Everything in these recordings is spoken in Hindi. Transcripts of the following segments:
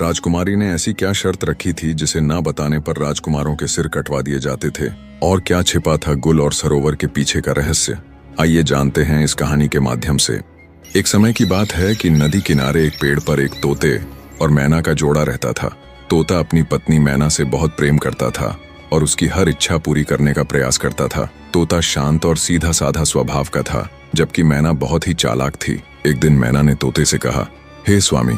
राजकुमारी ने ऐसी क्या शर्त रखी थी जिसे ना बताने पर राजकुमारों के सिर कटवा दिए जाते थे, और क्या छिपा था गुल और सरोवर के पीछे का रहस्य? आइए जानते हैं इस कहानी के माध्यम से। एक समय की बात है कि नदी किनारे एक पेड़ पर एक तोते और मैना का जोड़ा रहता था। तोता अपनी पत्नी मैना से बहुत प्रेम करता था और उसकी हर इच्छा पूरी करने का प्रयास करता था। तोता शांत और सीधा साधा स्वभाव का था, जबकि मैना बहुत ही चालाक थी। एक दिन मैना ने तोते से कहा, हे स्वामी,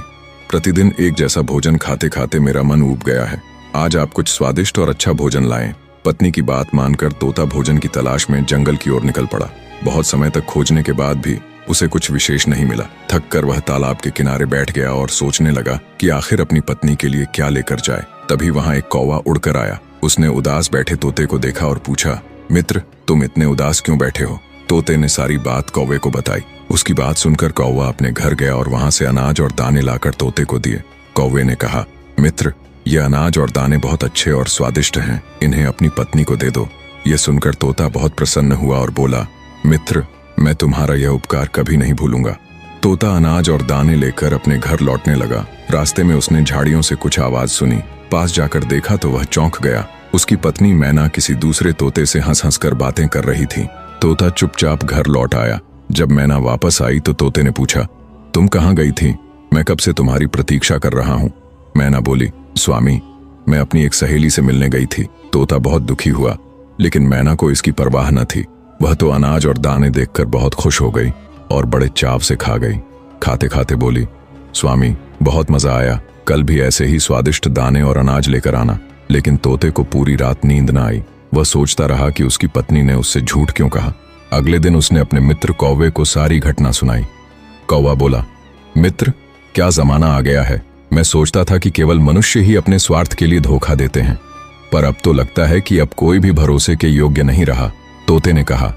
प्रतिदिन एक जैसा भोजन खाते खाते मेरा मन ऊब गया है। आज आप कुछ स्वादिष्ट और अच्छा भोजन लाएं। पत्नी की बात मानकर तोता भोजन की तलाश में जंगल की ओर निकल पड़ा। बहुत समय तक खोजने के बाद भी उसे कुछ विशेष नहीं मिला। थक कर वह तालाब के किनारे बैठ गया और सोचने लगा कि आखिर अपनी पत्नी के लिए क्या लेकर जाए। तभी वहां एक कौवा उड़कर आया। उसने उदास बैठे तोते को देखा और पूछा, मित्र, तुम इतने उदास क्यों बैठे हो? तोते ने सारी बात कौवे को बताई। उसकी बात सुनकर कौवा अपने घर गया और वहां से अनाज और दाने लाकर तोते को दिए। कौवे ने कहा, मित्र, ये अनाज और दाने बहुत अच्छे और स्वादिष्ट हैं, इन्हें अपनी पत्नी को दे दो। ये सुनकर तोता बहुत प्रसन्न हुआ और बोला, मित्र, मैं तुम्हारा यह उपकार कभी नहीं भूलूंगा। तोता अनाज और दाने लेकर अपने घर लौटने लगा। रास्ते में उसने झाड़ियों से कुछ आवाज सुनी। पास जाकर देखा तो वह चौंक गया। उसकी पत्नी मैना किसी दूसरे तोते से हंस हंस कर बातें कर रही थी। तोता चुपचाप घर लौट आया। जब मैना वापस आई तो तोते ने पूछा, तुम कहाँ गई थी? मैं कब से तुम्हारी प्रतीक्षा कर रहा हूँ। मैना बोली, स्वामी, मैं अपनी एक सहेली से मिलने गई थी। तोता बहुत दुखी हुआ, लेकिन मैना को इसकी परवाह न थी। वह तो अनाज और दाने देखकर बहुत खुश हो गई और बड़े चाव से खा गई। खाते खाते बोली, स्वामी, बहुत मजा आया। कल भी ऐसे ही स्वादिष्ट दाने और अनाज लेकर आना। लेकिन तोते को पूरी रात नींद न आई। वह सोचता रहा कि उसकी पत्नी ने उससे झूठ क्यों कहा। अगले दिन उसने अपने मित्र कौवे को सारी घटना सुनाई। कौवा बोला, मित्र, क्या जमाना आ गया है। मैं सोचता था कि केवल मनुष्य ही अपने स्वार्थ के लिए धोखा देते हैं, पर अब तो लगता है कि अब कोई भी भरोसे के योग्य नहीं रहा। तोते ने कहा,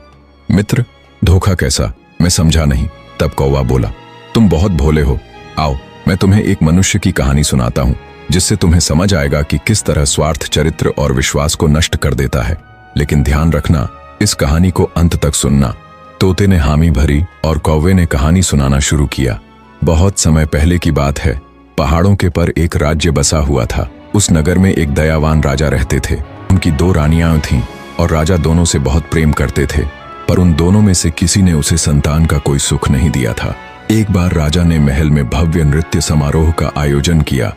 मित्र, धोखा कैसा? मैं समझा नहीं। तब कौवा बोला, तुम बहुत भोले हो। आओ, मैं तुम्हें एक मनुष्य की कहानी सुनाता हूँ, जिससे तुम्हें समझ आएगा कि किस तरह स्वार्थ चरित्र और विश्वास को नष्ट कर देता है। लेकिन ध्यान रखना, इस कहानी को अंत तक सुनना। तोते ने हामी भरी और कौवे ने कहानी सुनाना शुरू किया। बहुत समय पहले की बात है। पहाड़ों के पर एक राज्य बसा हुआ था। उस नगर में एक दयावान राजा रहते थे। उनकी 2 रानियां थीं और राजा दोनों से बहुत प्रेम करते थे, पर उन दोनों में से किसी ने उसे संतान का कोई सुख नहीं दिया था। एक बार राजा ने महल में भव्य नृत्य समारोह का आयोजन किया,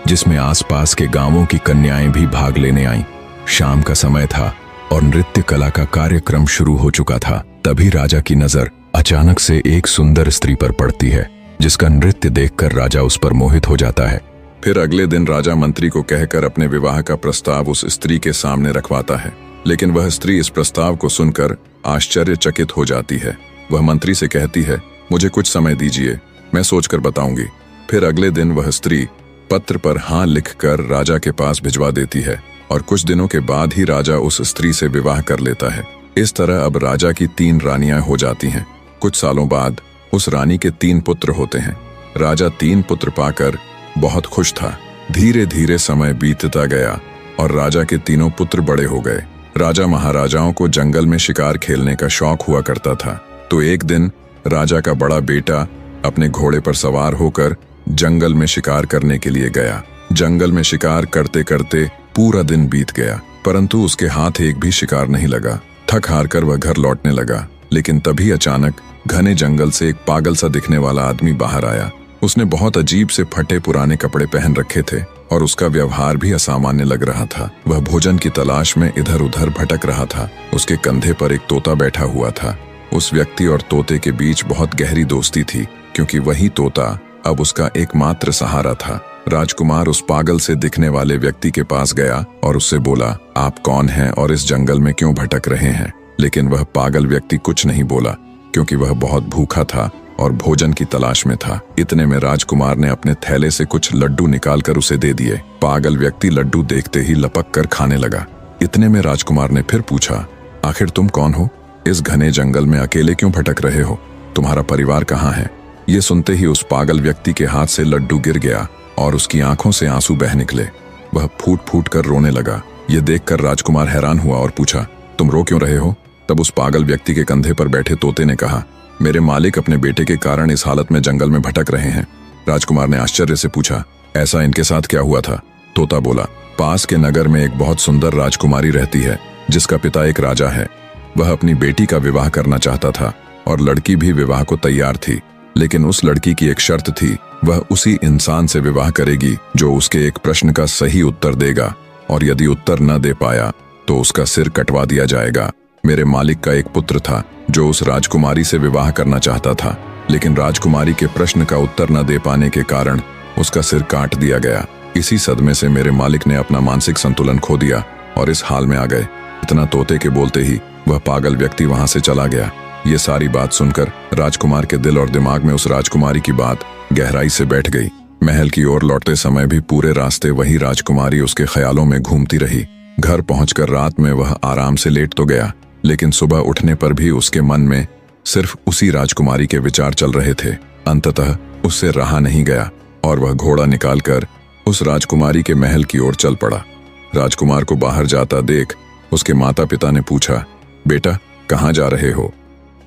जिसमें आसपास के गांवों की कन्याएं भी भाग लेने आईं। शाम का समय था और नृत्य कला का कार्यक्रम शुरू हो चुका था। तभी राजा की नजर अचानक से एक सुंदर स्त्री पर पड़ती है, जिसका नृत्य देखकर राजा उस पर मोहित हो जाता है। फिर अगले दिन राजा मंत्री को कहकर अपने विवाह का प्रस्ताव उस स्त्री के सामने रखवाता है, लेकिन वह स्त्री इस प्रस्ताव को सुनकर आश्चर्यचकित हो जाती है। वह मंत्री से कहती है, मुझे कुछ समय दीजिए, मैं सोचकर बताऊंगी। फिर अगले दिन वह स्त्री पत्र पर हाँ लिखकर राजा के पास भिजवा देती है और कुछ दिनों के बाद ही राजा उस स्त्री से विवाह कर लेता है। इस तरह अब राजा की 3 रानियां हो जाती हैं। कुछ सालों बाद उस रानी के 3 पुत्र होते हैं। राजा 3 पुत्र पाकर बहुत खुश था। धीरे धीरे समय बीतता गया और राजा के 3 पुत्र बड़े हो गए। राजा महाराजाओं को जंगल में शिकार खेलने का शौक हुआ करता था। तो एक दिन राजा का बड़ा बेटा अपने घोड़े पर सवार होकर जंगल में शिकार करने के लिए गया। जंगल में शिकार करते करते पूरा दिन बीत गया, परंतु उसके हाथ एक भी शिकार नहीं लगा। थक हार कर वह घर लौटने लगा, लेकिन तभी अचानक घने जंगल से एक पागल सा दिखने वाला आदमी बाहर आया। उसने बहुत अजीब से फटे पुराने कपड़े पहन रखे थे और उसका व्यवहार भी असामान्य लग रहा था। वह भोजन की तलाश में इधर उधर भटक रहा था। उसके कंधे पर एक तोता बैठा हुआ था। उस व्यक्ति और तोते के बीच बहुत गहरी दोस्ती थी, क्योंकि वही तोता अब उसका एकमात्र सहारा था। राजकुमार उस पागल से दिखने वाले व्यक्ति के पास गया और उससे बोला, आप कौन हैं और इस जंगल में क्यों भटक रहे हैं? लेकिन वह पागल व्यक्ति कुछ नहीं बोला, क्योंकि वह बहुत भूखा था और भोजन की तलाश में था। इतने में राजकुमार ने अपने थैले से कुछ लड्डू निकालकर उसे दे दिए। पागल व्यक्ति लड्डू देखते ही लपक कर खाने लगा। इतने में राजकुमार ने फिर पूछा, आखिर तुम कौन हो? इस घने जंगल में अकेले क्यों भटक रहे हो? तुम्हारा परिवार कहाँ है? ये सुनते ही उस पागल व्यक्ति के हाथ से लड्डू गिर गया और उसकी आंखों से आंसू बह निकले। वह फूट फूट कर रोने लगा। ये देखकर राजकुमार हैरान हुआ और पूछा, तुम रो क्यों रहे हो? तब उस पागल व्यक्ति के कंधे पर बैठे तोते ने कहा, मेरे मालिक अपने बेटे के कारण इस हालत में जंगल में भटक रहे हैं। राजकुमार ने आश्चर्य से पूछा, ऐसा इनके साथ क्या हुआ था? तोता बोला, पास के नगर में एक बहुत सुंदर राजकुमारी रहती है जिसका पिता एक राजा है। वह अपनी बेटी का विवाह करना चाहता था और लड़की भी विवाह को तैयार थी, लेकिन उस लड़की की एक शर्त थी, वह उसी इंसान से विवाह करेगी जो उसके एक प्रश्न का सही उत्तर देगा, और यदि उत्तर न दे पाया तो उसका सिर कटवा दिया जाएगा। मेरे मालिक का एक पुत्र था जो उस राजकुमारी से विवाह करना चाहता था, लेकिन राजकुमारी के प्रश्न का उत्तर न दे पाने के कारण उसका सिर काट दिया गया। इसी सदमे से मेरे मालिक ने अपना मानसिक संतुलन खो दिया और इस हाल में आ गए। इतना तोते के बोलते ही वह पागल व्यक्ति वहां से चला गया। ये सारी बात सुनकर राजकुमार के दिल और दिमाग में उस राजकुमारी की बात गहराई से बैठ गई। महल की ओर लौटते समय भी पूरे रास्ते वही राजकुमारी उसके ख्यालों में घूमती रही। घर पहुंचकर रात में वह आराम से लेट तो गया, लेकिन सुबह उठने पर भी उसके मन में सिर्फ उसी राजकुमारी के विचार चल रहे थे। अंततः उससे रहा नहीं गया और वह घोड़ा निकालकर उस राजकुमारी के महल की ओर चल पड़ा। राजकुमार को बाहर जाता देख उसके माता पिता ने पूछा, बेटा कहाँ जा रहे हो?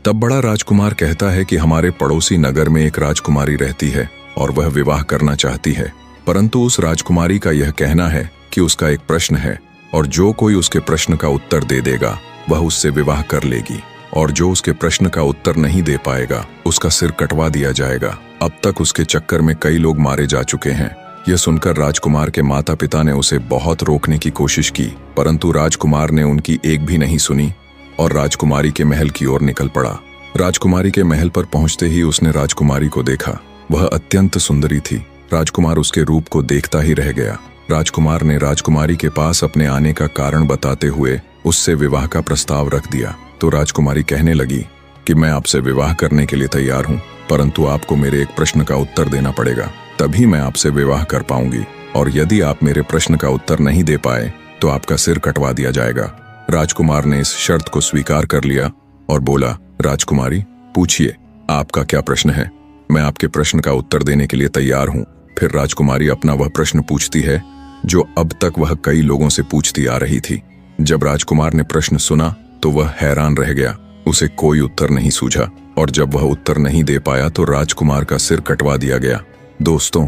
तब बड़ा राजकुमार कहता है कि हमारे पड़ोसी नगर में एक राजकुमारी रहती है और वह विवाह करना चाहती है, परंतु उस राजकुमारी का यह कहना है कि उसका एक प्रश्न है और जो कोई उसके प्रश्न का उत्तर दे देगा वह उससे विवाह कर लेगी, और जो उसके प्रश्न का उत्तर नहीं दे पाएगा उसका सिर कटवा दिया जाएगा। अब तक उसके चक्कर में कई लोग मारे जा चुके हैं। यह सुनकर राजकुमार के माता पिता ने उसे बहुत रोकने की कोशिश की, परंतु राजकुमार ने उनकी एक भी नहीं सुनी और राजकुमारी के महल की ओर निकल पड़ा। राजकुमारी के महल पर पहुंचते ही उसने राजकुमारी को देखा। वह अत्यंत सुंदरी थी। राजकुमार उसके रूप को देखता ही रह गया। राजकुमार ने राजकुमारी के पास अपने आने का कारण बताते हुए उससे विवाह का प्रस्ताव रख दिया। तो राजकुमारी कहने लगी कि मैं आपसे विवाह करने के लिए तैयार हूँ, परंतु आपको मेरे एक प्रश्न का उत्तर देना पड़ेगा, तभी मैं आपसे विवाह कर पाऊंगी, और यदि आप मेरे प्रश्न का उत्तर नहीं दे पाए तो आपका सिर कटवा दिया जाएगा। राजकुमार ने इस शर्त को स्वीकार कर लिया और बोला, राजकुमारी पूछिए, आपका क्या प्रश्न है? मैं आपके प्रश्न का उत्तर देने के लिए तैयार हूँ। फिर राजकुमारी अपना वह प्रश्न पूछती है जो अब तक वह कई लोगों से पूछती आ रही थी। जब राजकुमार ने प्रश्न सुना तो वह हैरान रह गया। उसे कोई उत्तर नहीं सूझा, और जब वह उत्तर नहीं दे पाया तो राजकुमार का सिर कटवा दिया गया। दोस्तों,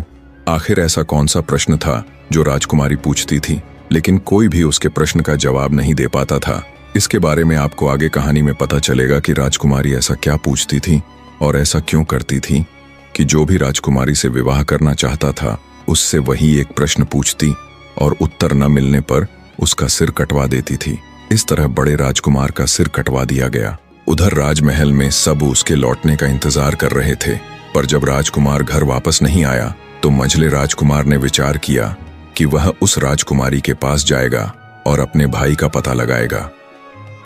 आखिर ऐसा कौन सा प्रश्न था जो राजकुमारी पूछती थी, लेकिन कोई भी उसके प्रश्न का जवाब नहीं दे पाता था? इसके बारे में आपको आगे कहानी में पता चलेगा कि राजकुमारी ऐसा क्या पूछती थी और ऐसा क्यों करती थी कि जो भी राजकुमारी से विवाह करना चाहता था उससे वही एक प्रश्न पूछती और उत्तर न मिलने पर उसका सिर कटवा देती थी। इस तरह बड़े राजकुमार का सिर कटवा दिया गया। उधर राजमहल में सब उसके लौटने का इंतजार कर रहे थे, पर जब राजकुमार घर वापस नहीं आया तो मंझले राजकुमार ने विचार किया कि वह उस राजकुमारी के पास जाएगा और अपने भाई का पता लगाएगा।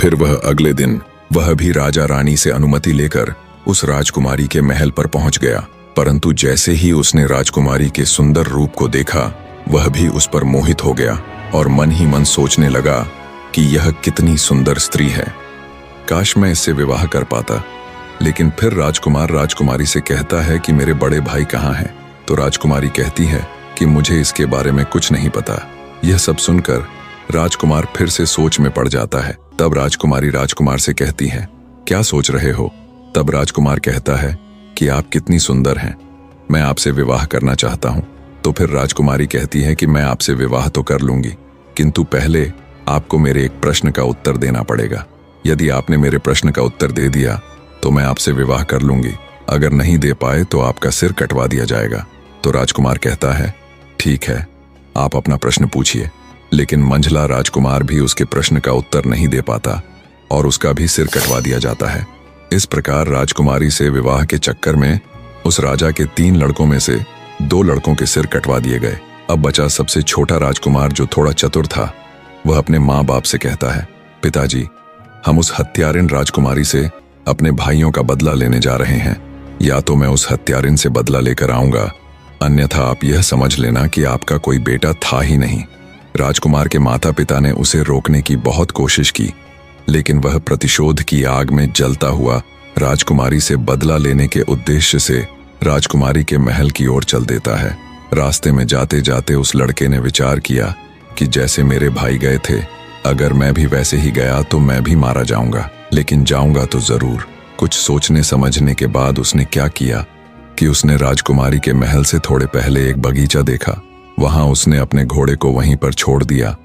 फिर वह अगले दिन वह भी राजा रानी से अनुमति लेकर उस राजकुमारी के महल पर पहुंच गया, परंतु जैसे ही उसने राजकुमारी के सुंदर रूप को देखा वह भी उस पर मोहित हो गया और मन ही मन सोचने लगा कि यह कितनी सुंदर स्त्री है, काश मैं इससे विवाह कर पाता। लेकिन फिर राजकुमार राजकुमारी से कहता है कि मेरे बड़े भाई कहाँ हैं? तो राजकुमारी कहती है कि मुझे इसके बारे में कुछ नहीं पता। यह सब सुनकर राजकुमार फिर से सोच में पड़ जाता है। तब राजकुमारी राजकुमार से कहती है, क्या सोच रहे हो? तब राजकुमार कहता है कि आप कितनी सुंदर हैं, मैं आपसे विवाह करना चाहता हूँ। तो फिर राजकुमारी कहती है कि मैं आपसे विवाह तो कर लूंगी, किंतु पहले आपको मेरे एक प्रश्न का उत्तर देना पड़ेगा। यदि आपने मेरे प्रश्न का उत्तर दे दिया तो मैं आपसे विवाह कर लूंगी, अगर नहीं दे पाए तो आपका सिर कटवा दिया जाएगा। तो राजकुमार कहता है, ठीक है, आप अपना प्रश्न पूछिए। लेकिन मंझला राजकुमार भी उसके प्रश्न का उत्तर नहीं दे पाता और उसका भी सिर कटवा दिया जाता है। इस प्रकार राजकुमारी से विवाह के चक्कर में उस राजा के 3 लड़कों में से 2 लड़कों के सिर कटवा दिए गए। अब बचा सबसे छोटा राजकुमार जो थोड़ा चतुर था। वह अपने माँ बाप से कहता है, पिताजी, हम उस हत्यारिन राजकुमारी से अपने भाइयों का बदला लेने जा रहे हैं। या तो मैं उस हत्यारिन से बदला लेकर आऊंगा, अन्यथा आप यह समझ लेना कि आपका कोई बेटा था ही नहीं। राजकुमार के माता पिता ने उसे रोकने की बहुत कोशिश की, लेकिन वह प्रतिशोध की आग में जलता हुआ राजकुमारी से बदला लेने के उद्देश्य से राजकुमारी के महल की ओर चल देता है। रास्ते में जाते जाते उस लड़के ने विचार किया कि जैसे मेरे भाई गए थे, अगर मैं भी वैसे ही गया तो मैं भी मारा जाऊंगा, लेकिन जाऊंगा तो जरूर। कुछ सोचने समझने के बाद उसने क्या किया, कि उसने राजकुमारी के महल से थोड़े पहले एक बगीचा देखा। वहां उसने अपने घोड़े को वहीं पर छोड़ दिया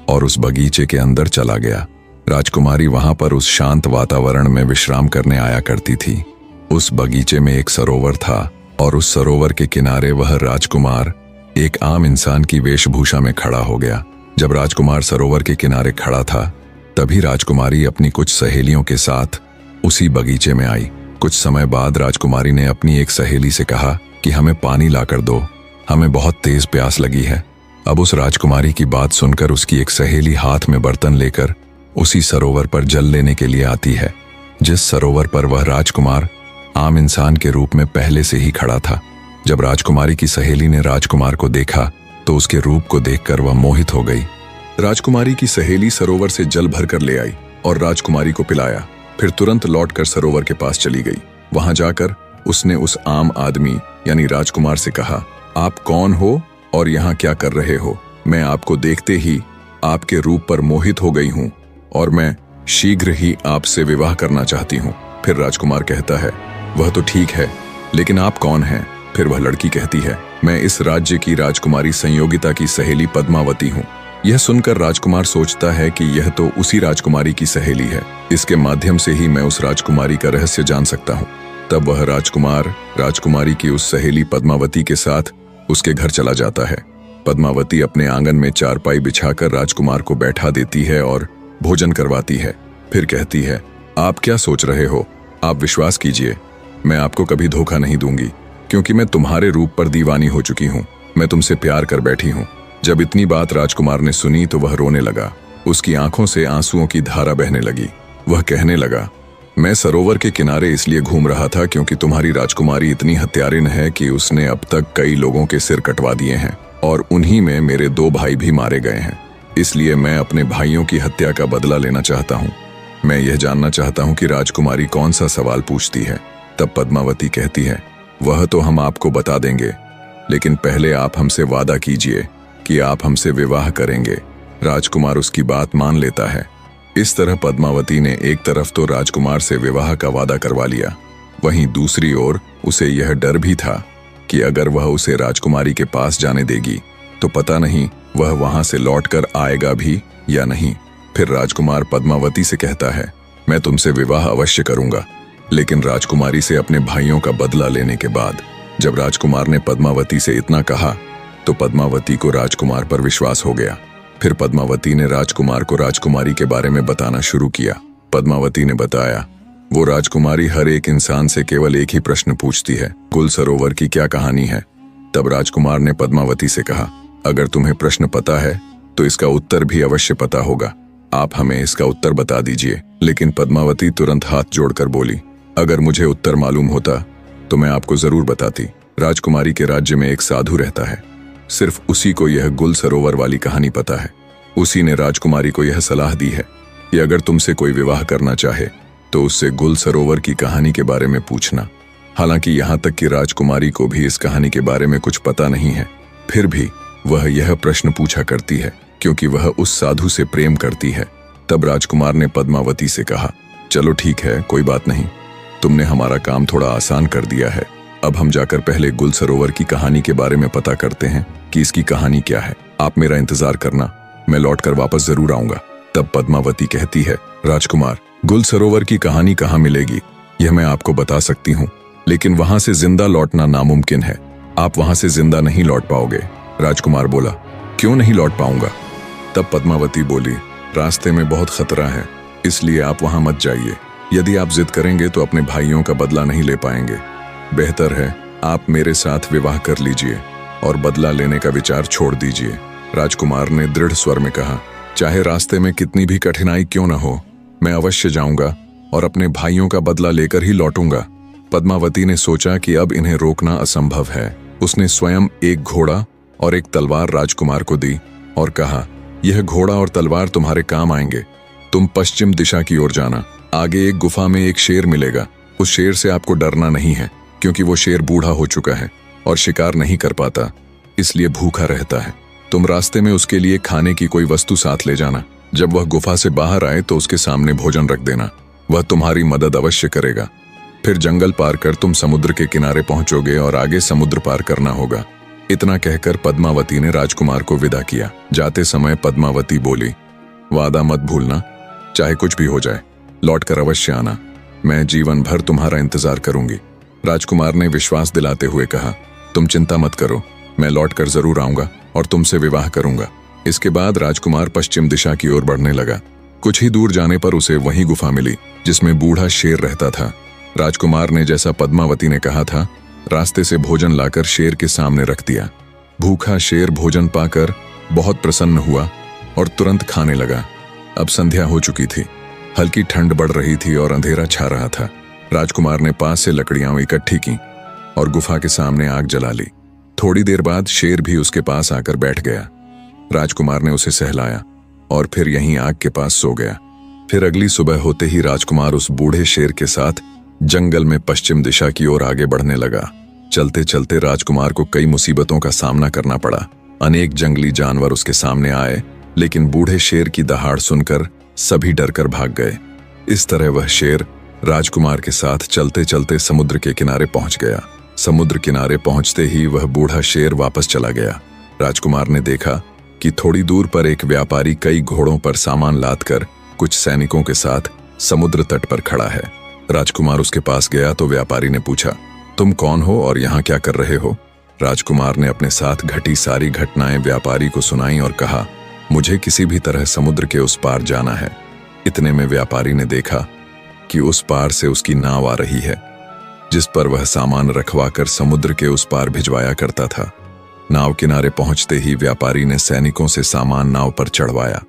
और उस बगीचे के अंदर चला गया। राजकुमारी वहां पर उस शांत वातावरण में विश्राम करने आया करती थी। उस बगीचे में एक सरोवर था और उस सरोवर के किनारे वह राजकुमार एक आम इंसान की वेशभूषा में खड़ा हो गया। जब राजकुमार सरोवर के किनारे खड़ा था, तभी राजकुमारी अपनी कुछ सहेलियों के साथ उसी बगीचे में आई। कुछ समय बाद राजकुमारी ने अपनी एक सहेली से कहा कि हमें पानी लाकर दो, हमें बहुत तेज प्यास लगी है। अब उस राजकुमारी की बात सुनकर उसकी एक सहेली हाथ में बर्तन लेकर उसी सरोवर पर जल लेने के लिए आती है, जिस सरोवर पर वह राजकुमार आम इंसान के रूप में पहले से ही खड़ा था। जब राजकुमारी की सहेली ने राजकुमार को देखा तो उसके रूप को देखकर वह मोहित हो गई। राजकुमारी की सहेली सरोवर से जल भरकर ले आई और राजकुमारी को पिलाया, फिर तुरंत लौटकर सरोवर के पास चली गई। वहां जाकर उसने उस आम आदमी यानी राजकुमार से कहा, आप कौन हो और यहाँ क्या कर रहे हो? मैं आपको देखते ही आपके रूप पर मोहित हो गई हूँ और मैं शीघ्र ही आपसे विवाह करना चाहती हूँ। फिर राजकुमार कहता है, वह तो ठीक है, लेकिन आप कौन हैं? फिर वह लड़की कहती है, मैं इस राज्य की राजकुमारी संयोगिता की सहेली पद्मावती हूँ। यह सुनकर राजकुमार सोचता है कि यह तो उसी राजकुमारी की सहेली है, इसके माध्यम से ही मैं उस राजकुमारी का रहस्य जान सकता हूँ। तब वह राजकुमार राजकुमारी की उस सहेली पद्मावती के साथ उसके घर चला जाता है। पद्मावती अपने आंगन में चारपाई बिछाकर राजकुमार को बैठा देती है और भोजन करवाती है। फिर कहती है, आप क्या सोच रहे हो? आप विश्वास कीजिए, मैं आपको कभी धोखा नहीं दूंगी, क्योंकि मैं तुम्हारे रूप पर दीवानी हो चुकी हूँ। मैं तुमसे प्यार कर बैठी हूँ। जब इतनी बात राजकुमार ने सुनी तो वह रोने लगा। उसकी आंखों से आंसुओं की धारा बहने लगी। वह कहने लगा, मैं सरोवर के किनारे इसलिए घूम रहा था क्योंकि तुम्हारी राजकुमारी इतनी हत्यारिन है कि उसने अब तक कई लोगों के सिर कटवा दिए हैं और उन्हीं में मेरे 2 भाई भी मारे गए हैं। इसलिए मैं अपने भाइयों की हत्या का बदला लेना चाहता हूँ। मैं यह जानना चाहता हूँ कि राजकुमारी कौन सा सवाल पूछती है। तब पद्मावती कहती है, वह तो हम आपको बता देंगे, लेकिन पहले आप हमसे वादा कीजिए कि आप हमसे विवाह करेंगे। राजकुमार उसकी बात मान लेता है। इस तरह पद्मावती ने एक तरफ तो राजकुमार से विवाह का वादा करवा लिया, वहीं दूसरी ओर उसे यह डर भी था कि अगर वह उसे राजकुमारी के पास जाने देगी तो पता नहीं वह वहां से लौटकर आएगा भी या नहीं। फिर राजकुमार पद्मावती से कहता है, मैं तुमसे विवाह अवश्य करूंगा, लेकिन राजकुमारी से अपने भाइयों का बदला लेने के बाद। जब राजकुमार ने पद्मावती से इतना कहा तो पद्मावती को राजकुमार पर विश्वास हो गया। फिर पद्मावती ने राजकुमार को राजकुमारी के बारे में बताना शुरू किया। पद्मावती ने बताया, वो राजकुमारी हर एक इंसान से केवल एक ही प्रश्न पूछती है, गुल सरोवर की क्या कहानी है? तब राजकुमार ने पद्मावती से कहा, अगर तुम्हें प्रश्न पता है तो इसका उत्तर भी अवश्य पता होगा, आप हमें इसका उत्तर बता दीजिए। लेकिन पद्मावती तुरंत हाथ जोड़कर बोली, अगर मुझे उत्तर मालूम होता तो मैं आपको जरूर बताती। राजकुमारी के राज्य में एक साधु रहता है, सिर्फ उसी को यह गुल सरोवर वाली कहानी पता है। उसी ने राजकुमारी को यह सलाह दी है कि अगर तुमसे कोई विवाह करना चाहे तो उससे गुल सरोवर की कहानी के बारे में पूछना। हालांकि यहाँ तक कि राजकुमारी को भी इस कहानी के बारे में कुछ पता नहीं है, फिर भी वह यह प्रश्न पूछा करती है क्योंकि वह उस साधु से प्रेम करती है। तब राजकुमार ने पद्मावती से कहा, चलो ठीक है, कोई बात नहीं, तुमने हमारा काम थोड़ा आसान कर दिया है। अब हम जाकर पहले गुल सरोवर की कहानी के बारे में पता करते हैं कि इसकी कहानी क्या है। आप मेरा इंतजार करना, मैं लौटकर वापस जरूर आऊंगा। तब पद्मावती कहती है, राजकुमार, गुल सरोवर की कहानी कहाँ मिलेगी? यह मैं आपको बता सकती हूँ, लेकिन वहां से जिंदा लौटना नामुमकिन है। आप वहां से जिंदा नहीं लौट पाओगे। राजकुमार बोला, क्यों नहीं लौट पाऊंगा? तब पद्मावती बोली, रास्ते में बहुत खतरा है, इसलिए आप वहां मत जाइए। यदि आप जिद करेंगे तो अपने भाइयों का बदला नहीं ले पाएंगे। बेहतर है आप मेरे साथ विवाह कर लीजिए और बदला लेने का विचार छोड़ दीजिए। राजकुमार ने दृढ़ स्वर में कहा, चाहे रास्ते में कितनी भी कठिनाई क्यों न हो, मैं अवश्य जाऊंगा और अपने भाइयों का बदला लेकर ही लौटूंगा। पद्मावती ने सोचा कि अब इन्हें रोकना असंभव है। उसने स्वयं एक घोड़ा और एक तलवार राजकुमार को दी और कहा, यह घोड़ा और तलवार तुम्हारे काम आएंगे। तुम पश्चिम दिशा की ओर जाना, आगे एक गुफा में एक शेर मिलेगा। उस शेर से आपको डरना नहीं है, क्योंकि वो शेर बूढ़ा हो चुका है और शिकार नहीं कर पाता, इसलिए भूखा रहता है। तुम रास्ते में उसके लिए खाने की कोई वस्तु साथ ले जाना। जब वह गुफा से बाहर आए तो उसके सामने भोजन रख देना, वह तुम्हारी मदद अवश्य करेगा। फिर जंगल पार कर तुम समुद्र के किनारे पहुंचोगे और आगे समुद्र पार करना होगा। इतना कहकर पद्मावती ने राजकुमार को विदा किया। जाते समय पद्मावती बोली, वादा मत भूलना, चाहे कुछ भी हो जाए लौटकर अवश्य आना, मैं जीवन भर तुम्हारा इंतजार करूंगी। राजकुमार ने विश्वास दिलाते हुए कहा, तुम चिंता मत करो, मैं लौटकर जरूर आऊंगा और तुमसे विवाह करूंगा। इसके बाद राजकुमार पश्चिम दिशा की ओर बढ़ने लगा। कुछ ही दूर जाने पर उसे वही गुफा मिली जिसमें बूढ़ा शेर रहता था। राजकुमार ने जैसा पद्मावती ने कहा था, रास्ते से भोजन लाकर शेर के सामने रख दिया। भूखा शेर भोजन पाकर बहुत प्रसन्न हुआ और तुरंत खाने लगा। अब संध्या हो चुकी थी, हल्की ठंड बढ़ रही थी और अंधेरा छा रहा था। राजकुमार ने पास से लकड़ियां इकट्ठी की और गुफा के सामने आग जला ली। थोड़ी देर बाद शेर भी उसके पास आकर बैठ गया। राजकुमार ने उसे सहलाया और फिर यहीं आग के पास सो गया। फिर अगली सुबह होते ही राजकुमार उस बूढ़े शेर के साथ जंगल में पश्चिम दिशा की ओर आगे बढ़ने लगा। चलते चलते राजकुमार को कई मुसीबतों का सामना करना पड़ा। अनेक जंगली जानवर उसके सामने आए, लेकिन बूढ़े शेर की दहाड़ सुनकर सभी डरकर भाग गए। इस तरह वह शेर राजकुमार के साथ चलते चलते समुद्र के किनारे पहुंच गया। समुद्र किनारे पहुंचते ही वह बूढ़ा शेर वापस चला गया। राजकुमार ने देखा कि थोड़ी दूर पर एक व्यापारी कई घोड़ों पर सामान लादकर कुछ सैनिकों के साथ समुद्र तट पर खड़ा है। राजकुमार उसके पास गया तो व्यापारी ने पूछा, तुम कौन हो और यहाँ क्या कर रहे हो? राजकुमार ने अपने साथ घटी सारी घटनाएं व्यापारी को सुनाई और कहा, मुझे किसी भी तरह समुद्र के उस पार जाना है। इतने में व्यापारी ने देखा कि उस पार से उसकी नाव आ रही है, जिस पर वह सामान रखवाकर समुद्र के उस पार भिजवाया करता था। नाव किनारे पहुंचते ही व्यापारी ने सैनिकों से सामान नाव पर चढ़वाया।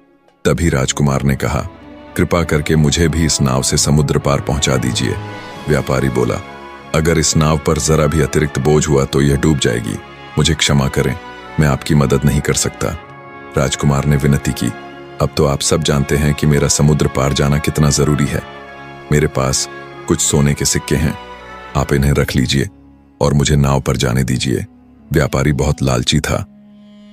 तभी राजकुमार ने कहा, कृपा करके मुझे भी इस नाव से समुद्र पार पहुंचा दीजिए। व्यापारी बोला, अगर इस नाव पर जरा भी अतिरिक्त बोझ हुआ तो यह डूब जाएगी, मुझे क्षमा करें, मैं आपकी मदद नहीं कर सकता। राजकुमार ने विनती की, अब तो आप सब जानते हैं कि मेरा समुद्र पार जाना कितना जरूरी है। मेरे पास कुछ सोने के सिक्के हैं, आप इन्हें रख लीजिए और मुझे नाव पर जाने दीजिए। व्यापारी बहुत लालची था।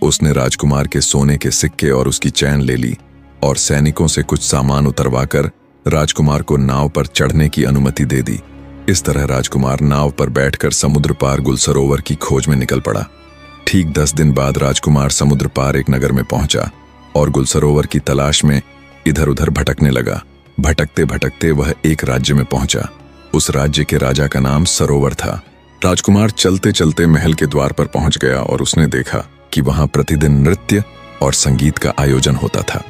उसने राजकुमार के सोने के सिक्के और उसकी चैन ले ली और सैनिकों से कुछ सामान उतरवाकर राजकुमार को नाव पर चढ़ने की अनुमति दे दी। इस तरह राजकुमार नाव पर बैठकर समुद्र पार गुल सरोवर की खोज में निकल पड़ा। ठीक 10 दिन बाद राजकुमार समुद्र पार एक नगर में पहुंचा और गुल सरोवर की तलाश में इधर उधर भटकने लगा। भटकते भटकते वह एक राज्य में पहुंचा। उस राज्य के राजा का नाम सरोवर था। राजकुमार चलते चलते महल के द्वार पर पहुंच गया और उसने देखा कि वहां प्रतिदिन नृत्य और संगीत का आयोजन होता था।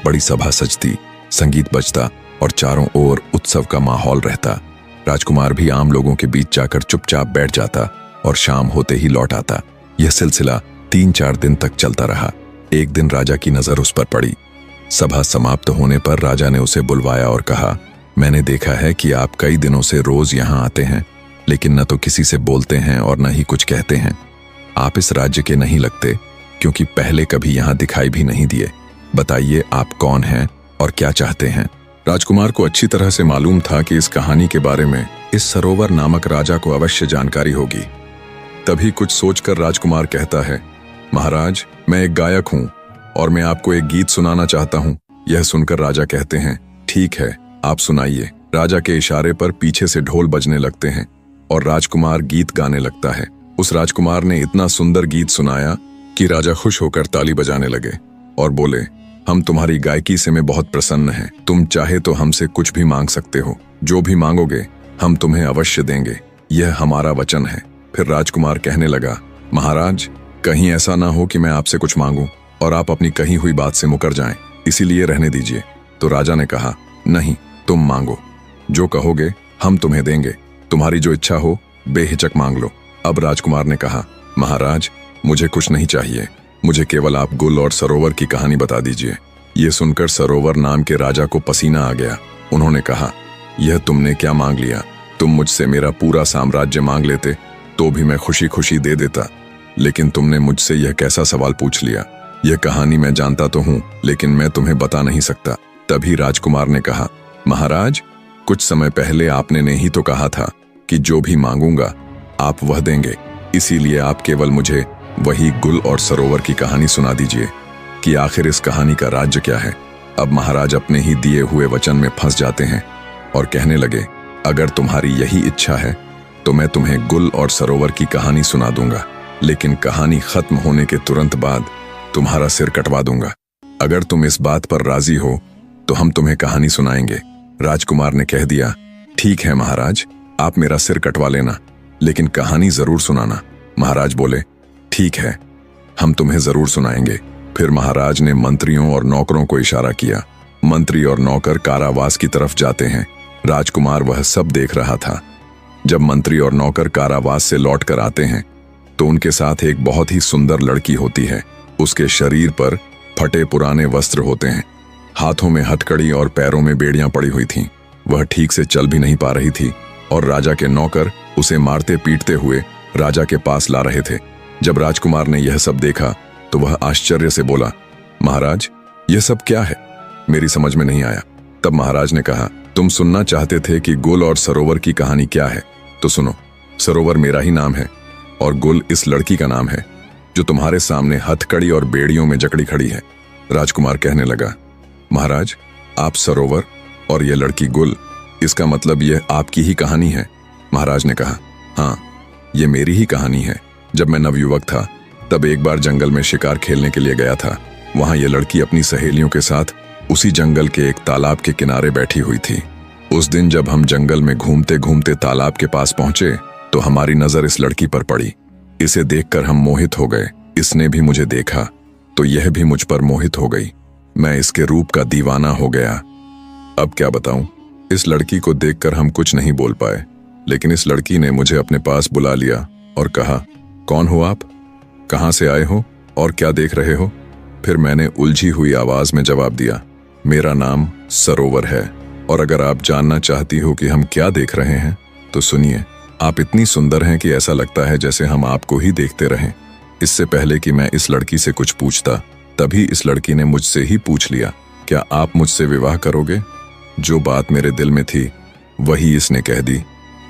बड़ी सभा सजती, संगीत बजता और चारों ओर उत्सव का माहौल रहता। राजकुमार भी आम लोगों के बीच जाकर चुपचाप बैठ जाता और शाम होते ही लौट आता। यह सिलसिला 3-4 दिन तक चलता रहा। एक दिन राजा की नजर उस पर पड़ी। सभा समाप्त होने पर राजा ने उसे बुलवाया और कहा, मैंने देखा है कि आप कई दिनों से रोज यहाँ आते हैं, लेकिन न तो किसी से बोलते हैं और न ही कुछ कहते हैं। आप इस राज्य के नहीं लगते, क्योंकि पहले कभी यहाँ दिखाई भी नहीं दिए। बताइए आप कौन हैं और क्या चाहते हैं? राजकुमार को अच्छी तरह से मालूम था कि इस कहानी के बारे में इस सरोवर नामक राजा को अवश्य जानकारी होगी। तभी कुछ सोचकर राजकुमार कहता है, महाराज, मैं एक गायक हूँ और मैं आपको एक गीत सुनाना चाहता हूँ। यह सुनकर राजा कहते हैं, ठीक है, आप सुनाइए। राजा के इशारे पर पीछे से ढोल बजने लगते हैं और राजकुमार गीत गाने लगता है। उस राजकुमार ने इतना सुंदर गीत सुनाया कि राजा खुश होकर ताली बजाने लगे और बोले, हम तुम्हारी गायकी से में बहुत प्रसन्न हैं। तुम चाहे तो हमसे कुछ भी मांग सकते हो, जो भी मांगोगे हम तुम्हें अवश्य देंगे, यह हमारा वचन है। फिर राजकुमार कहने लगा, महाराज, कहीं ऐसा ना हो कि मैं आपसे कुछ मांगूं और आप अपनी कही हुई बात से मुकर जाएं, इसीलिए रहने दीजिए। तो राजा ने कहा, नहीं, तुम मांगो, जो कहोगे हम तुम्हें देंगे, तुम्हारी जो इच्छा हो बेहिचक मांग लो। अब राजकुमार ने कहा, महाराज, मुझे कुछ नहीं चाहिए, मुझे केवल आप गुल और सरोवर की कहानी बता दीजिए। ये सुनकर सरोवर नाम के राजा को पसीना आ गया। उन्होंने कहा, यह तुमने क्या मांग लिया? तुम मुझसे मेरा पूरा साम्राज्य मांग लेते तो भी मैं खुशी खुशी दे देता, लेकिन तुमने मुझसे यह कैसा सवाल पूछ लिया? यह कहानी मैं जानता तो हूँ, लेकिन मैं तुम्हें बता नहीं सकता। तभी राजकुमार ने कहा, महाराज, कुछ समय पहले आपने ने ही तो कहा था कि जो भी मांगूंगा आप वह देंगे, इसीलिए आप केवल मुझे वही गुल और सरोवर की कहानी सुना दीजिए कि आखिर इस कहानी का राज्य क्या है। अब महाराज अपने ही दिए हुए वचन में फंस जाते हैं और कहने लगे, अगर तुम्हारी यही इच्छा है तो मैं तुम्हें गुल और सरोवर की कहानी सुना दूंगा, लेकिन कहानी खत्म होने के तुरंत बाद तुम्हारा सिर कटवा दूंगा। अगर तुम इस बात पर राजी हो तो हम तुम्हें कहानी सुनाएंगे। राजकुमार ने कह दिया, ठीक है महाराज, आप मेरा सिर कटवा लेना, लेकिन कहानी जरूर सुनाना। महाराज बोले, ठीक है, हम तुम्हें जरूर सुनाएंगे। फिर महाराज ने मंत्रियों और नौकरों को इशारा किया। मंत्री और नौकर कारावास की तरफ जाते हैं। राजकुमार वह सब देख रहा था। जब मंत्री और नौकर कारावास से लौट कर आते हैं तो उनके साथ एक बहुत ही सुंदर लड़की होती है। उसके शरीर पर फटे पुराने वस्त्र होते हैं, हाथों में हथकड़ी और पैरों में बेड़ियां पड़ी हुई थीं। वह ठीक से चल भी नहीं पा रही थी और राजा के नौकर उसे मारते पीटते हुए राजा के पास ला रहे थे। जब राजकुमार ने यह सब देखा तो वह आश्चर्य से बोला, महाराज, यह सब क्या है? मेरी समझ में नहीं आया। तब महाराज ने कहा, तुम सुनना चाहते थे कि गुल और सरोवर की कहानी क्या है, तो सुनो। सरोवर मेरा ही नाम है और गुल इस लड़की का नाम है जो तुम्हारे सामने हथकड़ी और बेड़ियों में जकड़ी खड़ी है। राजकुमार कहने लगा, महाराज, आप सरोवर और यह लड़की गुल, इसका मतलब यह आपकी ही कहानी है? महाराज ने कहा, हाँ, ये मेरी ही कहानी है। जब मैं नवयुवक था तब एक बार जंगल में शिकार खेलने के लिए गया था। वहां यह लड़की अपनी सहेलियों के साथ उसी जंगल के एक तालाब के किनारे बैठी हुई थी। उस दिन जब हम जंगल में घूमते घूमते तालाब के पास पहुंचे तो हमारी नजर इस लड़की पर पड़ी। इसे देखकर हम मोहित हो गए। इसने भी मुझे देखा तो यह भी मुझ पर मोहित हो गई। मैं इसके रूप का दीवाना हो गया। अब क्या बताऊं, इस लड़की को देखकर हम कुछ नहीं बोल पाए, लेकिन इस लड़की ने मुझे अपने पास बुला लिया और कहा, कौन हो आप, कहां से आए हो और क्या देख रहे हो? फिर मैंने उलझी हुई आवाज में जवाब दिया, मेरा नाम सरोवर है और अगर आप जानना चाहती हो कि हम क्या देख रहे हैं तो सुनिए। आप इतनी सुंदर हैं कि ऐसा लगता है जैसे हम आपको ही देखते रहें। इससे पहले कि मैं इस लड़की से कुछ पूछता, तभी इस लड़की ने मुझसे ही पूछ लिया, क्या आप मुझसे विवाह करोगे? जो बात मेरे दिल में थी वही इसने कह दी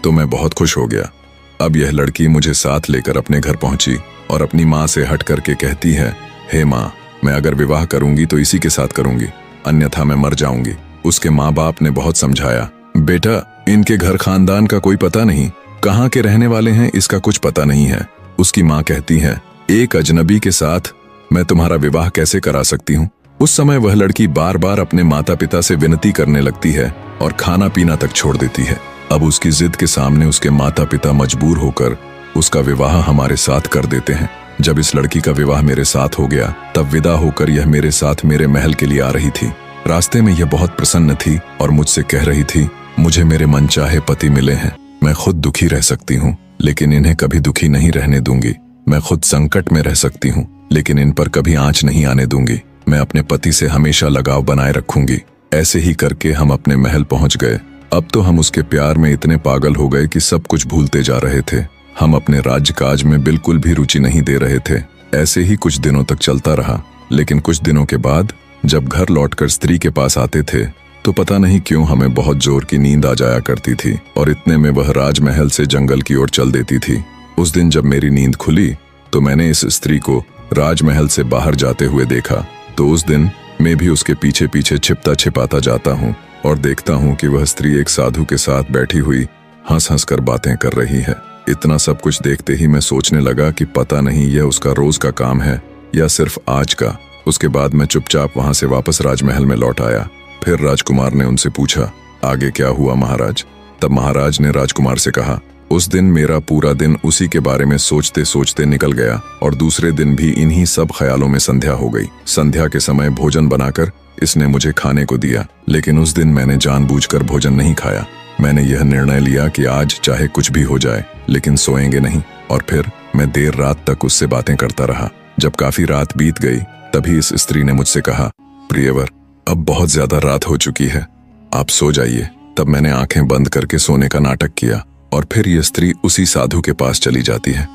तो मैं बहुत खुश हो गया। अब यह लड़की मुझे साथ लेकर अपने घर पहुंची और अपनी माँ से हट करके कहती है, हे माँ, मैं अगर विवाह करूंगी तो इसी के साथ करूंगी, अन्यथा मैं मर जाऊंगी। उसके माँ बाप ने बहुत समझाया, बेटा, इनके घर खानदान का कोई पता नहीं, कहाँ के रहने वाले हैं इसका कुछ पता नहीं है। उसकी माँ कहती है, एक अजनबी के साथ मैं तुम्हारा विवाह कैसे करा सकती हूँ? उस समय वह लड़की बार बार अपने माता पिता से विनती करने लगती है और खाना पीना तक छोड़ देती है। अब उसकी जिद के सामने उसके माता पिता मजबूर होकर उसका विवाह हमारे साथ कर देते हैं। जब इस लड़की का विवाह मेरे साथ हो गया तब विदा होकर यह मेरे साथ मेरे महल के लिए आ रही थी। रास्ते में यह बहुत प्रसन्न थी और मुझसे कह रही थी, मुझे मेरे मनचाहे पति मिले हैं, मैं खुद दुखी रह सकती हूँ लेकिन इन्हें कभी दुखी नहीं रहने दूंगी। मैं खुद संकट में रह सकती हूँ लेकिन इन पर कभी आंच नहीं आने दूंगी। मैं अपने पति से हमेशा लगाव बनाए रखूंगी। ऐसे ही करके हम अपने महल पहुंच गए। अब तो हम उसके प्यार में इतने पागल हो गए कि सब कुछ भूलते जा रहे थे। हम अपने राज्यकाज में बिल्कुल भी रुचि नहीं दे रहे थे। ऐसे ही कुछ दिनों तक चलता रहा, लेकिन कुछ दिनों के बाद जब घर लौटकर स्त्री के पास आते थे तो पता नहीं क्यों हमें बहुत जोर की नींद आ जाया करती थी और इतने में वह राजमहल से जंगल की ओर चल देती थी। उस दिन जब मेरी नींद खुली तो मैंने इस स्त्री को राजमहल से बाहर जाते हुए देखा। तो उस दिन मैं भी उसके पीछे पीछे छिपता छिपाता जाता हूँ और देखता हूँ कि वह स्त्री एक साधु के साथ बैठी हुई हंस हंस कर बातें कर रही है। इतना सब कुछ देखते ही मैं सोचने लगा कि पता नहीं यह उसका रोज का काम है या सिर्फ आज का। उसके बाद मैं चुपचाप वहां से वापस राजमहल में लौट आया। फिर राजकुमार ने उनसे पूछा, आगे क्या हुआ महाराज? तब महाराज ने राजकुमार से कहा, उस दिन मेरा पूरा दिन उसी के बारे में सोचते सोचते निकल गया और दूसरे दिन भी इन्हीं सब ख्यालों में संध्या हो गई। संध्या के समय भोजन बनाकर इसने मुझे खाने को दिया, लेकिन उस दिन मैंने जानबूझकर भोजन नहीं खाया। मैंने यह निर्णय लिया कि आज चाहे कुछ भी हो जाए लेकिन सोएंगे नहीं, और फिर मैं देर रात तक उससे बातें करता रहा। जब काफी रात बीत गई तभी इस स्त्री ने मुझसे कहा, प्रियवर, अब बहुत ज्यादा रात हो चुकी है, आप सो जाइए। तब मैंने आंखें बंद करके सोने का नाटक किया और फिर यह स्त्री उसी साधु के पास चली जाती है।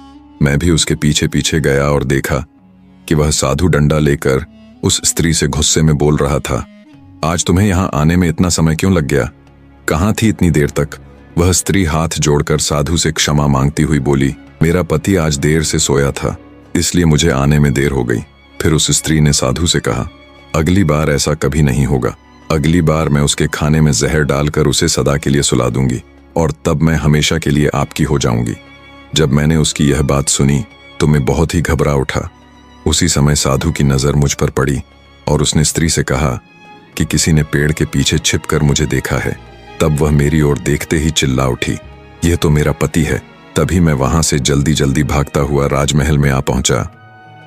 मैं भी उसके पीछे पीछे गया और देखा कि वह साधु डंडा लेकर उस स्त्री से गुस्से में बोल रहा था, आज तुम्हें यहाँ आने में इतना समय क्यों लग गया? कहाँ थी इतनी देर तक? वह स्त्री हाथ जोड़कर साधु से क्षमा मांगती हुई बोली, मेरा पति आज देर से सोया था इसलिए मुझे आने में देर हो गई। फिर उस स्त्री ने साधु से कहा, अगली बार ऐसा कभी नहीं होगा। अगली बार मैं उसके खाने में जहर डालकर उसे सदा के लिए सुला दूंगी। और तब मैं हमेशा के लिए आपकी हो जाऊंगी। जब मैंने उसकी यह बात सुनी तो मैं बहुत ही घबरा उठा। उसी समय साधु की नज़र मुझ पर पड़ी और उसने स्त्री से कहा कि किसी ने पेड़ के पीछे छिपकर मुझे देखा है। तब वह मेरी ओर देखते ही चिल्ला उठी, यह तो मेरा पति है। तभी मैं वहां से जल्दी जल्दी भागता हुआ राजमहल में आ पहुंचा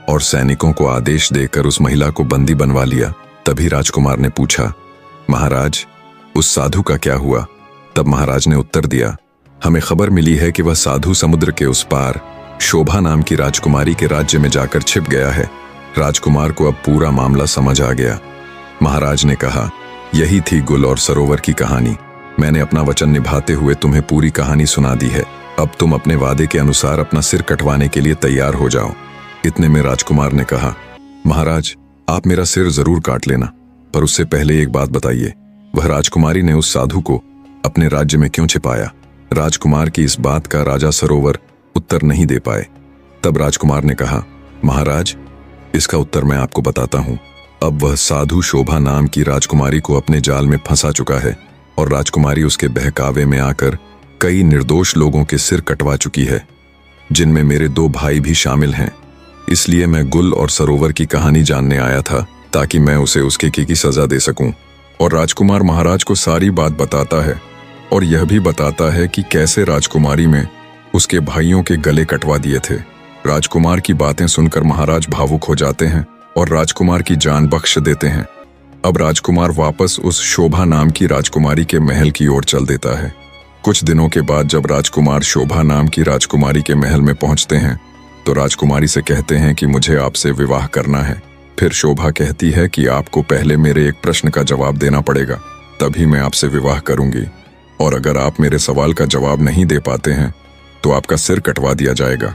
और सैनिकों को आदेश देकर उस महिला को बंदी बनवा लिया। तभी राजकुमार ने पूछा, महाराज, उस साधु का क्या हुआ? तब महाराज ने उत्तर दिया, हमें खबर मिली है कि वह साधु समुद्र के उस पार शोभा नाम की राजकुमारी के राज्य में जाकर छिप गया है। राजकुमार को अब पूरा मामला समझ आ गया। महाराज ने कहा, यही थी गुल और सरोवर की कहानी। मैंने अपना वचन निभाते हुए तुम्हें पूरी कहानी सुना दी है। अब तुम अपने वादे के अनुसार अपना सिर कटवाने के लिए तैयार हो जाओ। इतने में राजकुमार ने कहा, महाराज, आप मेरा सिर जरूर काट लेना, पर उससे पहले एक बात बताइए, वह राजकुमारी ने उस साधु को अपने राज्य में क्यों छिपाया? राजकुमार की इस बात का राजा सरोवर उत्तर नहीं दे पाए। तब राजकुमार ने कहा, महाराज, इसका उत्तर मैं आपको बताता हूं। अब वह साधु शोभा नाम की राजकुमारी को अपने जाल में फंसा चुका है और राजकुमारी उसके बहकावे में आकर कई निर्दोष लोगों के सिर कटवा चुकी है, जिनमें मेरे 2 भाई भी शामिल हैं। इसलिए मैं गुल और सरोवर की कहानी जानने आया था, ताकि मैं उसे उसके की सजा दे सकूं। और राजकुमार महाराज को सारी बात बताता है और यह भी बताता है कि कैसे राजकुमारी में उसके भाइयों के गले कटवा दिए थे। राजकुमार की बातें सुनकर महाराज भावुक हो जाते हैं और राजकुमार की जान बख्श देते हैं। अब राजकुमार वापस उस शोभा नाम की राजकुमारी के महल की ओर चल देता है। कुछ दिनों के बाद जब राजकुमार शोभा नाम की राजकुमारी के महल में पहुंचते हैं तो राजकुमारी से कहते हैं कि मुझे आपसे विवाह करना है। फिर शोभा कहती है कि आपको पहले मेरे एक प्रश्न का जवाब देना पड़ेगा, तभी मैं आपसे विवाह करूंगी, और अगर आप मेरे सवाल का जवाब नहीं दे पाते हैं तो आपका सिर कटवा दिया जाएगा।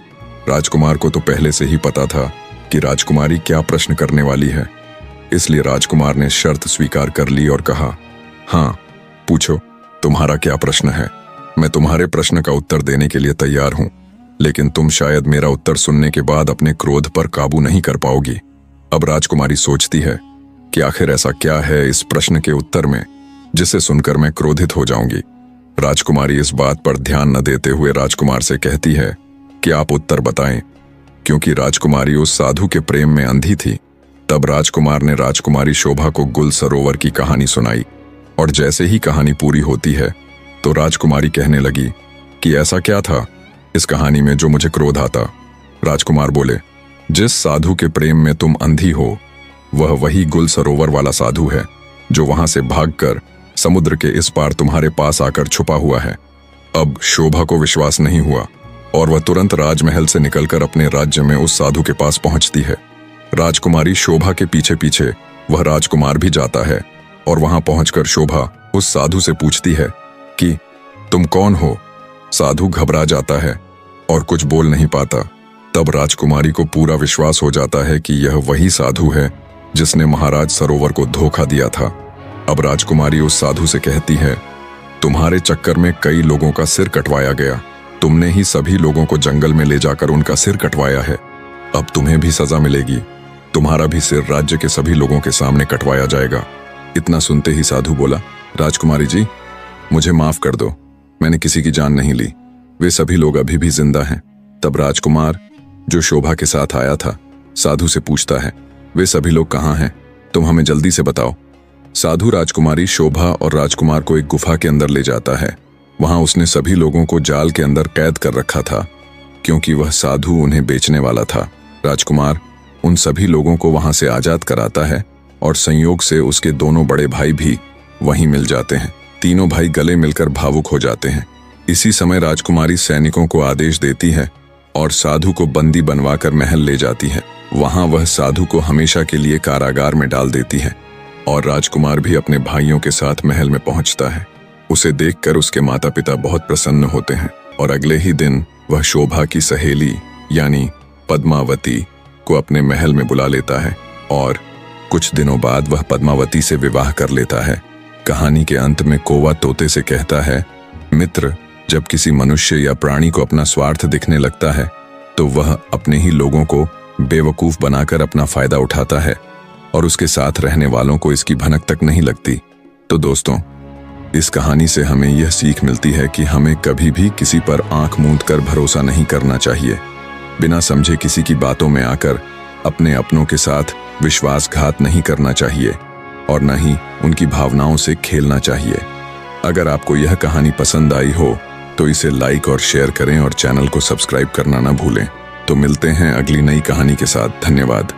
राजकुमार को तो पहले से ही पता था कि राजकुमारी क्या प्रश्न करने वाली है, इसलिए राजकुमार ने शर्त स्वीकार कर ली और कहा, हाँ, पूछो, तुम्हारा क्या प्रश्न है? मैं तुम्हारे प्रश्न का उत्तर देने के लिए तैयार हूं, लेकिन तुम शायद मेरा उत्तर सुनने के बाद अपने क्रोध पर काबू नहीं कर पाओगी। अब राजकुमारी सोचती है कि आखिर ऐसा क्या है इस प्रश्न के उत्तर में जिसे सुनकर मैं क्रोधित हो जाऊंगी। राजकुमारी इस बात पर ध्यान न देते हुए राजकुमार से कहती है कि आप उत्तर बताएं, क्योंकि राजकुमारी उस साधु के प्रेम में अंधी थी। तब राजकुमार ने राजकुमारी शोभा को गुल सरोवर की कहानी सुनाई और जैसे ही कहानी पूरी होती है तो राजकुमारी कहने लगी कि ऐसा क्या था इस कहानी में जो मुझे क्रोध आता? राजकुमार बोले, जिस साधु के प्रेम में तुम अंधी हो वह वही गुल सरोवर वाला साधु है जो वहां से भागकर समुद्र के इस पार तुम्हारे पास आकर छुपा हुआ है। अब शोभा को विश्वास नहीं हुआ और वह तुरंत राजमहल से निकलकर अपने राज्य में उस साधु के पास पहुंचती है। राजकुमारी शोभा के पीछे पीछे वह राजकुमार भी जाता है और वहां पहुंचकर शोभा उस साधु से पूछती है कि तुम कौन हो? साधु घबरा जाता है और कुछ बोल नहीं पाता। तब राजकुमारी को पूरा विश्वास हो जाता है कि यह वही साधु है जिसने महाराज सरोवर को धोखा दिया था। अब राजकुमारी उस साधु से कहती है, तुम्हारे चक्कर में कई लोगों का सिर कटवाया गया, तुमने ही सभी लोगों को जंगल में ले जाकर उनका सिर कटवाया है। अब तुम्हें भी सजा मिलेगी, तुम्हारा भी सिर राज्य के सभी लोगों के सामने कटवाया जाएगा। इतना सुनते ही साधु बोला, राजकुमारी जी, मुझे माफ कर दो, मैंने किसी की जान नहीं ली, वे सभी लोग अभी भी जिंदा हैं। तब राजकुमार जो शोभा के साथ आया था साधु से पूछता है, वे सभी लोग कहाँ हैं? तुम हमें जल्दी से बताओ। साधु राजकुमारी शोभा और राजकुमार को एक गुफा के अंदर ले जाता है। वहां उसने सभी लोगों को जाल के अंदर कैद कर रखा था क्योंकि वह साधु उन्हें बेचने वाला था। राजकुमार उन सभी लोगों को वहां से आजाद कराता है और संयोग से उसके दोनों बड़े भाई भी वहीं मिल जाते हैं। तीनों भाई गले मिलकर भावुक हो जाते हैं। इसी समय राजकुमारी सैनिकों को आदेश देती है और साधु को बंदी बनवाकर महल ले जाती है। वहां वह साधु को हमेशा के लिए कारागार में डाल देती है और राजकुमार भी अपने भाइयों के साथ महल में पहुंचता है। उसे देखकर उसके माता पिता बहुत प्रसन्न होते हैं और अगले ही दिन वह शोभा की सहेली यानी पद्मावती को अपने महल में बुला लेता है और कुछ दिनों बाद वह पद्मावती से विवाह कर लेता है। कहानी के अंत में कौवा तोते से कहता है, मित्र, जब किसी मनुष्य या प्राणी को अपना स्वार्थ दिखने लगता है तो वह अपने ही लोगों को बेवकूफ बनाकर अपना फायदा उठाता है और उसके साथ रहने वालों को इसकी भनक तक नहीं लगती। तो दोस्तों, इस कहानी से हमें यह सीख मिलती है कि हमें कभी भी किसी पर आंख मूंद कर भरोसा नहीं करना चाहिए। बिना समझे किसी की बातों में आकर अपने अपनों के साथ विश्वासघात नहीं करना चाहिए और न ही उनकी भावनाओं से खेलना चाहिए। अगर आपको यह कहानी पसंद आई हो तो इसे लाइक और शेयर करें और चैनल को सब्सक्राइब करना न भूलें। तो मिलते हैं अगली नई कहानी के साथ। धन्यवाद।